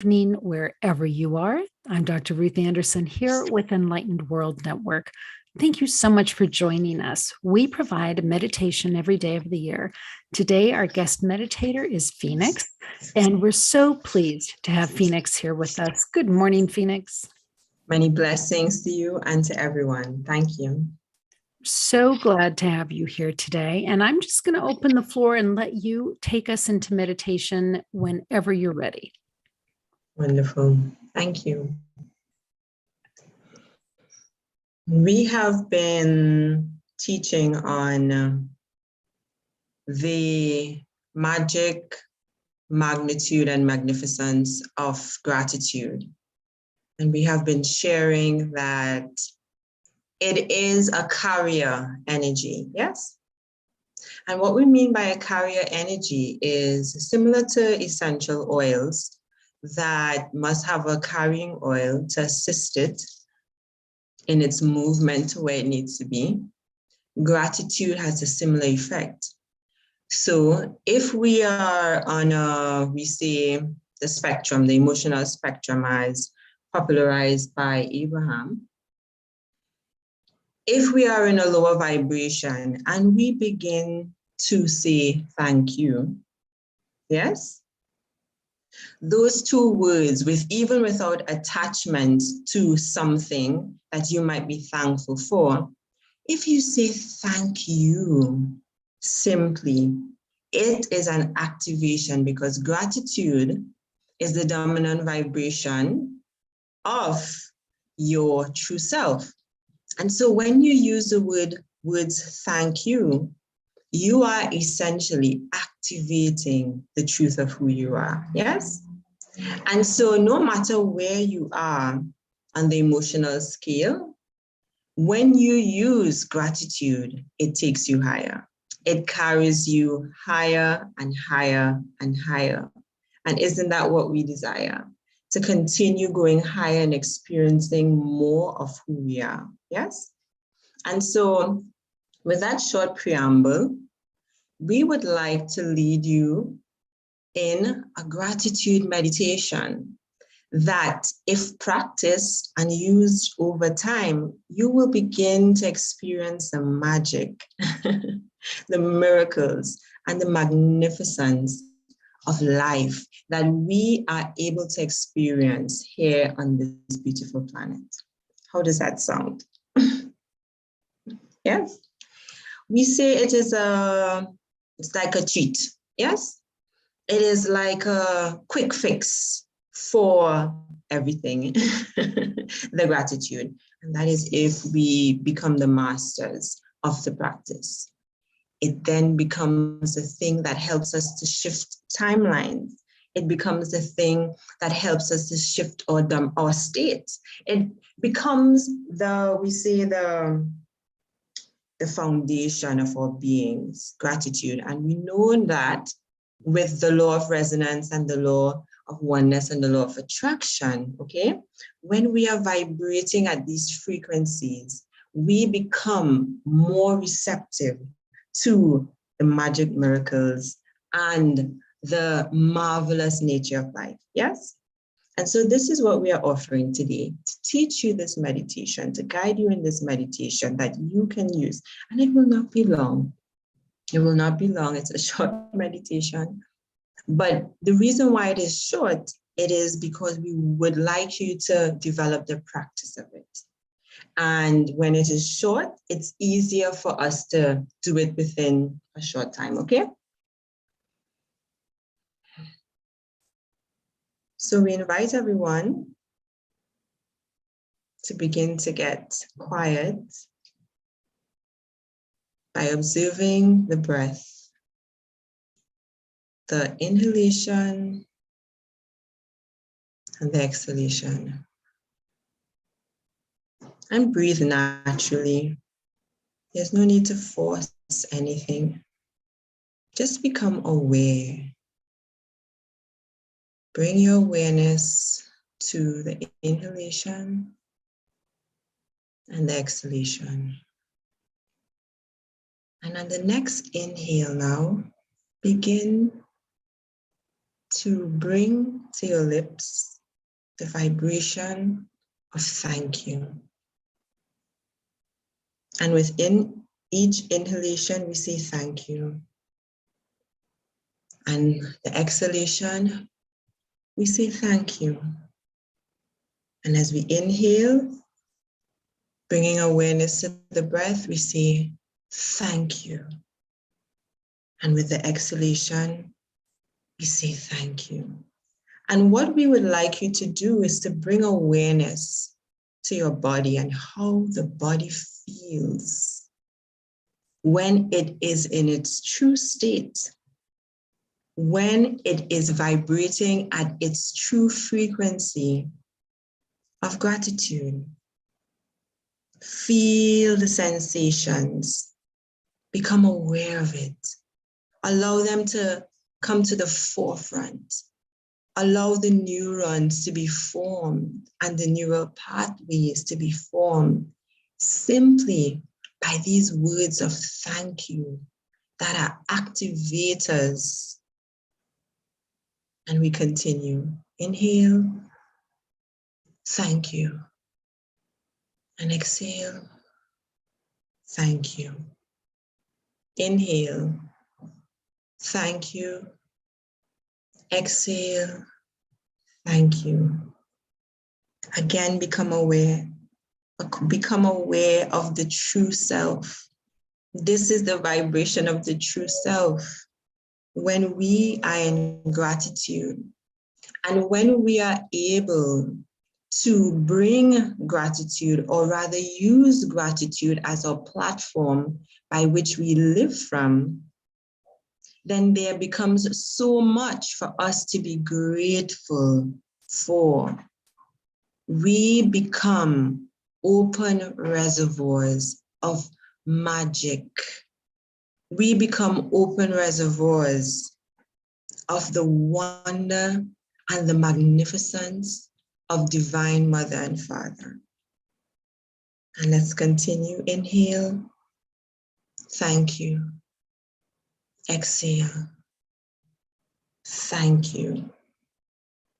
Evening, wherever you are. I'm Dr. Ruth Anderson here with Enlightened World Network. Thank you so much for joining us. We provide meditation every day of the year. Today, our guest meditator is Phoenixx, and we're so pleased to have Phoenixx here with us. Good morning, Phoenixx. Many blessings to you and to everyone. Thank you. So glad to have you here today. And I'm just going to open the floor and let you take us into meditation whenever you're ready. Wonderful. Thank you. We have been teaching on the magic, magnitude, and magnificence of gratitude. And we have been sharing that it is a carrier energy, yes? And what we mean by a carrier energy is similar to essential oils that must have a carrying oil to assist it in its movement to where it needs to be. Gratitude has a similar effect. So if we are on we say the spectrum, the emotional spectrum as popularized by Abraham, if we are in a lower vibration and we begin to say thank you, yes? Those two words, even without attachment to something that you might be thankful for, if you say thank you simply, it is an activation because gratitude is the dominant vibration of your true self. And so when you use the words thank you, you are essentially activating the truth of who you are, yes? And so no matter where you are on the emotional scale, when you use gratitude, it takes you higher. It carries you higher and higher and higher. And isn't that what we desire? To continue going higher and experiencing more of who we are, yes? And so with that short preamble, we would like to lead you in a gratitude meditation that, if practiced and used over time, you will begin to experience the magic, the miracles, and the magnificence of life that we are able to experience here on this beautiful planet. How does that sound? Yes? We say it is it's like a treat, yes? It is like a quick fix for everything, the gratitude. And that is if we become the masters of the practice. It then becomes a thing that helps us to shift timelines. It becomes a thing that helps us to shift our state. It becomes the foundation of our beings, gratitude. And we know that with the law of resonance and the law of oneness and the law of attraction, okay? When we are vibrating at these frequencies, we become more receptive to the magic, miracles, and the marvelous nature of life, yes? And so this is what we are offering today, to teach you this meditation, to guide you in this meditation that you can use. And it will not be long. It will not be long. It's a short meditation. But the reason why it is short, it is because we would like you to develop the practice of it. And when it is short, it's easier for us to do it within a short time, okay? So we invite everyone to begin to get quiet by observing the breath, the inhalation and the exhalation. And breathe naturally. There's no need to force anything. Just become aware. Bring your awareness to the inhalation and the exhalation. And on the next inhale now, begin to bring to your lips the vibration of thank you. And within each inhalation, we say thank you. And the exhalation, we say thank you. And as we inhale, bringing awareness to the breath, we say thank you. And with the exhalation, we say thank you. And what we would like you to do is to bring awareness to your body and how the body feels when it is in its true state, when it is vibrating at its true frequency of gratitude. Feel the sensations, become aware of it. Allow them to come to the forefront. Allow the neurons to be formed and the neural pathways to be formed simply by these words of thank you that are activators. And we continue. Inhale, thank you. And exhale, thank you. Inhale, thank you. Exhale, thank you. Again, become aware of the true self. This is the vibration of the true self. When we are in gratitude and when we are able to bring gratitude, or rather use gratitude as our platform by which we live from, then there becomes so much for us to be grateful for. We become open reservoirs of magic. We become open reservoirs of the wonder and the magnificence of Divine Mother and Father. And let's continue. Inhale, thank you. Exhale, thank you.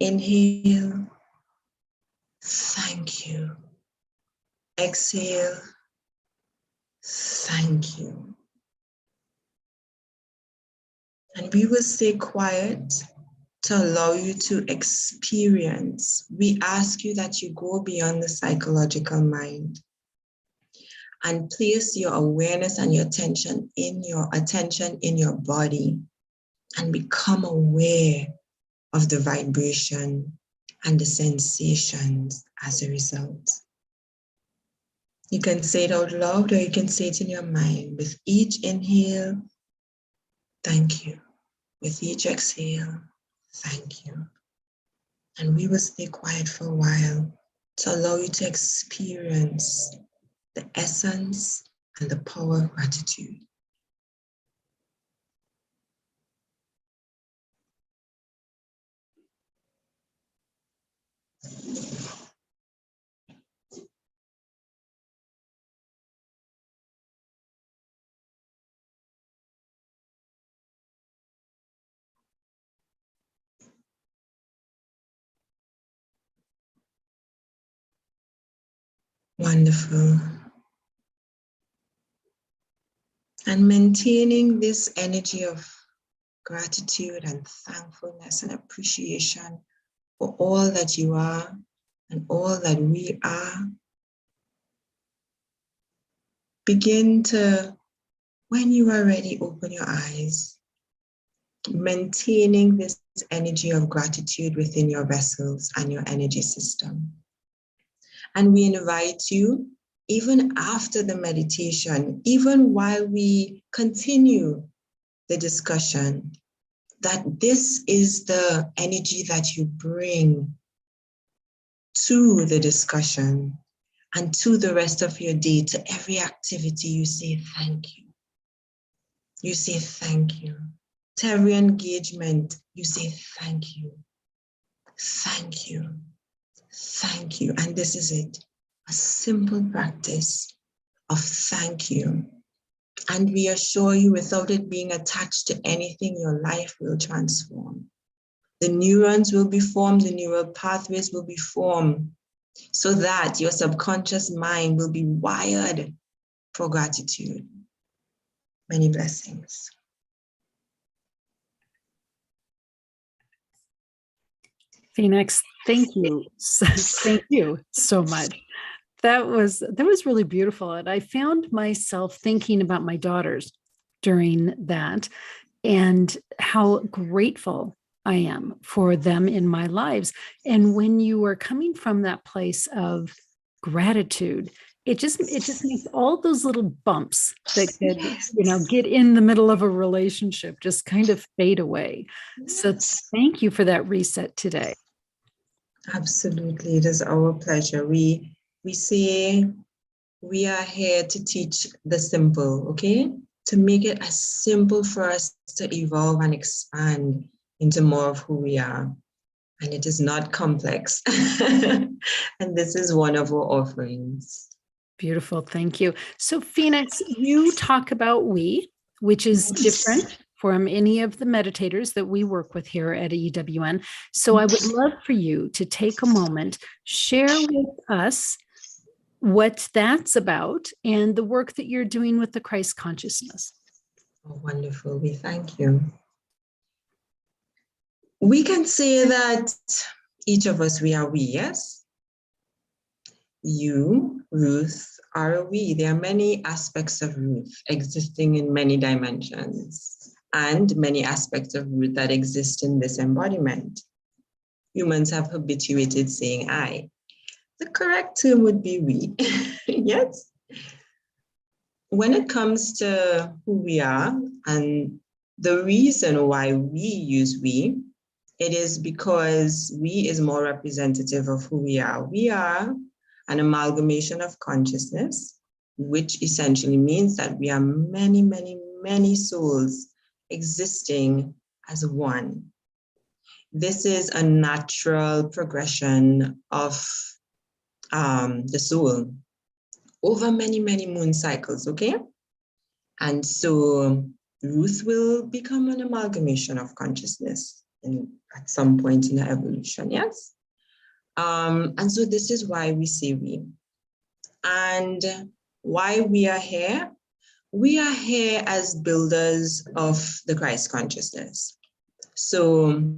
Inhale, thank you. Exhale, thank you. And we will stay quiet to allow you to experience. We ask you that you go beyond the psychological mind and place your awareness and your attention in your body and become aware of the vibration and the sensations as a result. You can say it out loud or you can say it in your mind. With each inhale, thank you. With each exhale, thank you. And we will stay quiet for a while to allow you to experience the essence and the power of gratitude. Wonderful. And maintaining this energy of gratitude and thankfulness and appreciation for all that you are and all that we are. Begin to, when you are ready, open your eyes, maintaining this energy of gratitude within your vessels and your energy system. And we invite you, even after the meditation, even while we continue the discussion, that this is the energy that you bring to the discussion and to the rest of your day. To every activity, you say thank you. You say thank you. To every engagement, you say thank you. Thank you. Thank you. And this is it. A simple practice of thank you. And we assure you, without it being attached to anything, your life will transform. The neurons will be formed, the neural pathways will be formed, so that your subconscious mind will be wired for gratitude. Many blessings. Phoenixx, thank you. Thank you so much. That was really beautiful. And I found myself thinking about my daughters during that and how grateful I am for them in my lives. And when you are coming from that place of gratitude, it just makes all those little bumps that could, get in the middle of a relationship just kind of fade away. So thank you for that reset today. Absolutely, it is our pleasure. We say we are here to teach the simple, okay? To make it as simple for us to evolve and expand into more of who we are. And it is not complex. And this is one of our offerings. Beautiful, thank you. So Phoenixx, you talk about we, which is different from any of the meditators that we work with here at EWN. So I would love for you to take a moment, share with us what that's about and the work that you're doing with the Christ consciousness. Oh, wonderful. We thank you. We can say that each of us, we are we, yes? You, Ruth, are a we. There are many aspects of Ruth existing in many dimensions, and many aspects of Ruth that exist in this embodiment. Humans have habituated saying I. The correct term would be we. Yes? When it comes to who we are and the reason why we use we, it is because we is more representative of who we are. We are an amalgamation of consciousness, which essentially means that we are many, many, many souls existing as one. This is a natural progression of the soul over many, many moon cycles, okay? And so Ruth will become an amalgamation of consciousness at some point in the evolution, yes? And so this is why we say we. And why we are here? We are here as builders of the Christ consciousness. So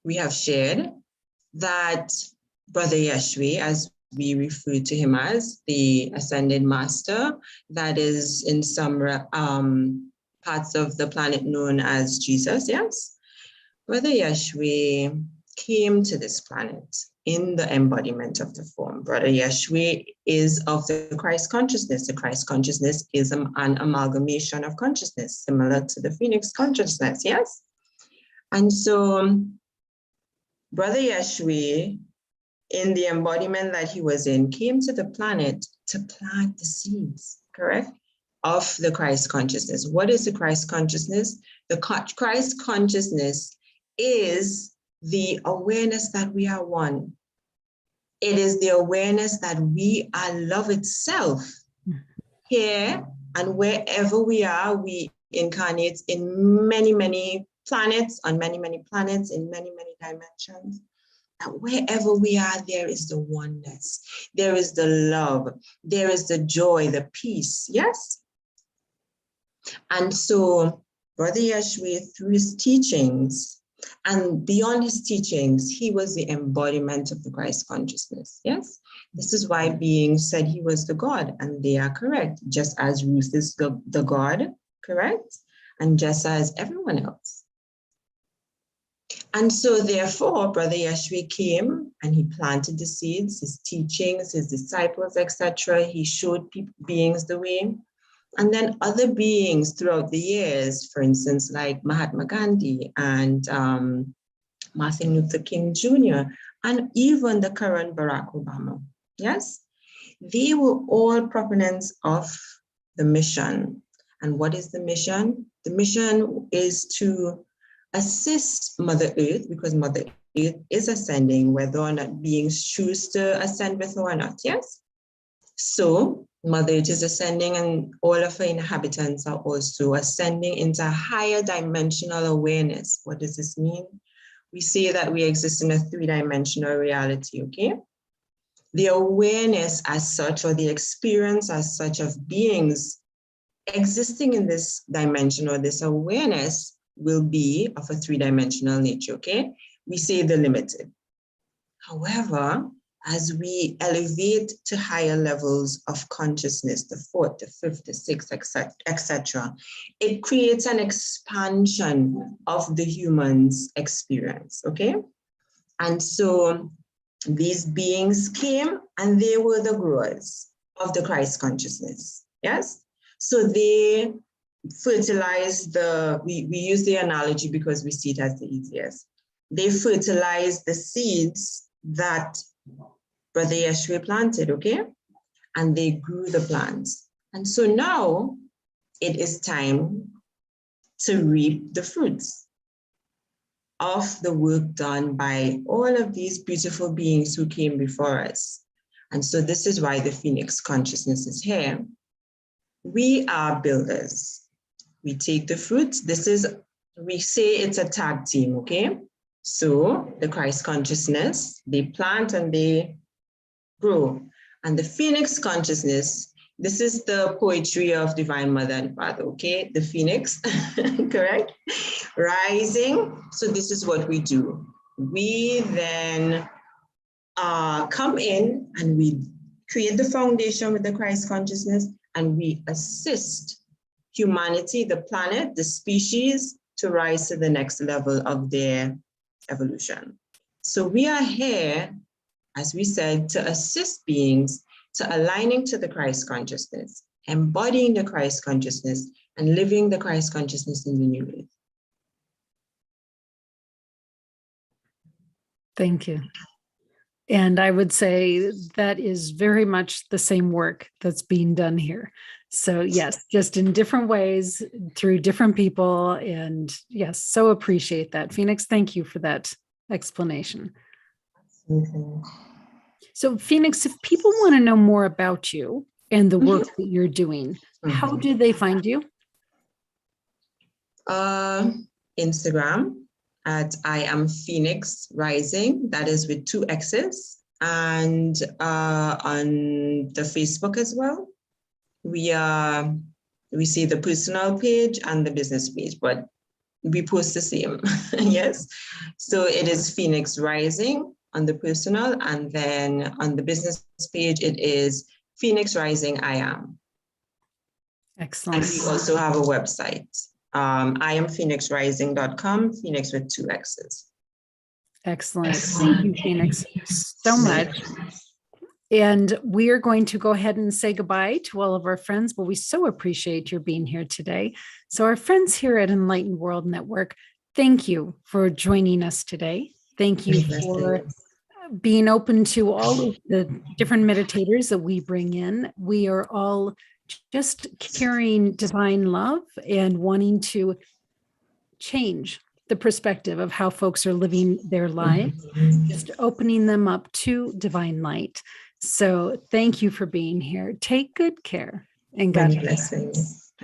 we have shared that Brother Yeshua, as we refer to him as the Ascended Master, that is in some parts of the planet known as Jesus, yes? Brother Yeshua came to this planet in the embodiment of the form. Brother Yeshua is of the Christ consciousness. The Christ consciousness is an amalgamation of consciousness, similar to the Phoenixx consciousness, yes? And so Brother Yeshua, in the embodiment that he was in, came to the planet to plant the seeds, correct, of the Christ consciousness. What is the Christ consciousness? The Christ consciousness is the awareness that we are one. It is the awareness that we are love itself. Here and wherever we are, we incarnate in many, many planets, on many, many planets, in many, many dimensions. And wherever we are, there is the oneness. There is the love. There is the joy, the peace, yes? And so Brother Yeshua, through his teachings, and beyond his teachings, he was the embodiment of the Christ consciousness, yes? This is why beings said he was the God, and they are correct, just as Ruth is the God, correct? And just as everyone else. And so therefore, Brother Yeshua came and he planted the seeds, his teachings, his disciples, etc. He showed beings the way. And then other beings throughout the years, for instance, like Mahatma Gandhi and Martin Luther King Jr., and even the current Barack Obama, yes? They were all proponents of the mission. And what is the mission? The mission is to assist Mother Earth, because Mother Earth is ascending, whether or not beings choose to ascend with her or not, yes? So Mother Earth is ascending, and all of her inhabitants are also ascending into a higher dimensional awareness. What does this mean? we say that we exist in a three-dimensional reality, okay? The awareness as such, or the experience as such of beings existing in this dimension or this awareness will be of a three-dimensional nature, okay? We say the limited. However, as we elevate to higher levels of consciousness, the fourth, the fifth, the sixth, etc., it creates an expansion of the human's experience, okay? And so these beings came and they were the growers of the Christ consciousness, yes? So they fertilized we use the analogy because we see it as the easiest. They fertilized the seeds that Brother Yeshua planted, okay? And they grew the plants. And so now it is time to reap the fruits of the work done by all of these beautiful beings who came before us. And so this is why the Phoenixx consciousness is here. We are builders. We take the fruits. We say it's a tag team, okay? So the Christ consciousness, they plant and they grow. And the Phoenixx consciousness, this is the poetry of Divine Mother and Father, okay? The Phoenixx, correct? Rising. So this is what we do. We then come in and we create the foundation with the Christ consciousness, and we assist humanity, the planet, the species, to rise to the next level of their evolution. So we are here, as we said, to assist beings to aligning to the Christ consciousness, embodying the Christ consciousness, and living the Christ consciousness in the new way. Thank you. And I would say that is very much the same work that's being done here. So yes, just in different ways through different people. And yes, so appreciate that. Phoenixx, thank you for that explanation. So Phoenixx, if people want to know more about you and the work that you're doing, how do they find you? Instagram at I am Phoenixx Rising, that is with 2 X's, and on the Facebook as well. We see the personal page and the business page, but we post the same. Yes. So it is Phoenixx Rising on the personal, and then on the business page, it is Phoenixx Rising I Am. Excellent. And we also have a website. IamPhoenixxRising.com, Phoenixx with 2 X's. Excellent. Thank you, Phoenixx, so much. And we are going to go ahead and say goodbye to all of our friends, but we so appreciate your being here today. So our friends here at Enlightened World Network, thank you for joining us today. Thank you for being open to all of the different meditators that we bring in. We are all just carrying divine love and wanting to change the perspective of how folks are living their lives, just opening them up to divine light. So thank you for being here. Take good care and God bless.